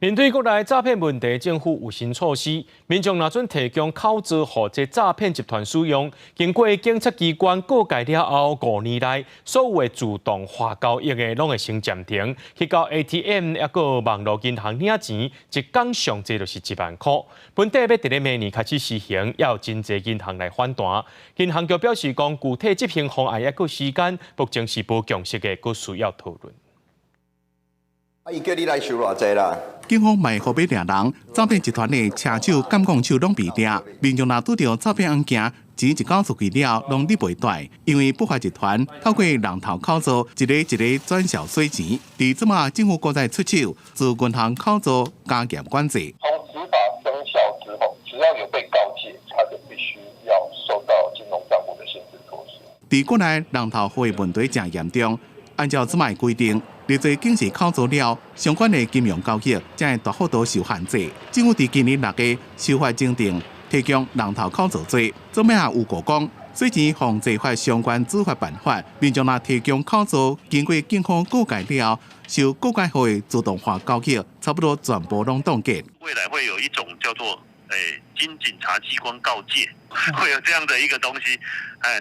面对国内诈骗问题，政府有新措施，民众若准提供口罩予这诈骗集团使用，经过检察机关告解了后，5年内所有的自动化交易的拢会先暂停，去到 ATM 抑个网络银行领钱，一天上济就是1万块。本地要伫咧明年开始实行，要有真济银行来反弹。银行局表示讲，具体执行方案抑个时间，目前是无共识的，佫需要讨论。伊叫你来收偌济啦？警方卖互买掠人，诈骗集团的车手、监控手拢被抓。民众若拄到诈骗案件，钱一交出去了，拢理袂带，因为不法集团透过人头口座，一个一个转销洗钱。伫即马政府搁再出手，自银行口座加严管制。从执法生效之后，只要有被告诫，他就必须要受到金融账户的限制措施。伫国内人头户的问题真严重，按照即卖规定。列做警示口座了，相关的金融交易才会大幅度受限制。政府伫今年6月修法增订，提供人头口座罪。做咩也有过讲，最前防治法相关执法办法，民众若提供口座，经过警方告解了，受告解后的自动化交易，差不多全部拢冻结。未来会有一种叫做经警察机关告诫，会有这样的一个东西。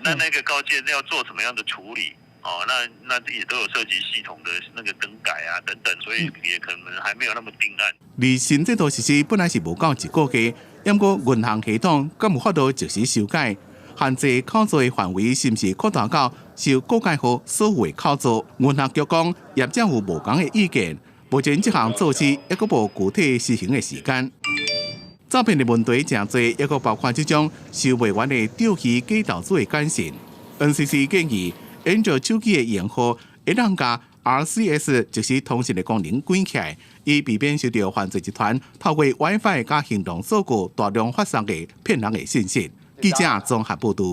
那个告诫要做什么样的处理？哦，那也都有涉及系统的那个更改啊等等，所以也可能还没有那么定案。而新制度实施本来是无够1个月，不过银行系统敢有法度即时修改，限制口座的范围是毋是扩大到受告解后所有的口座？银行局讲业者有无同的意见，目前这项措施抑阁无具体实行的时间。诈骗的问题真多，抑阁包括这种收袂完的钓鱼假投资的简讯。NCC 建议。按照手机的型号，会让甲 RCS 即时通讯的功能关起来，以避免受到犯罪集团透过 WiFi 加行动数据大量发送的骗人的信息。记者综合报道。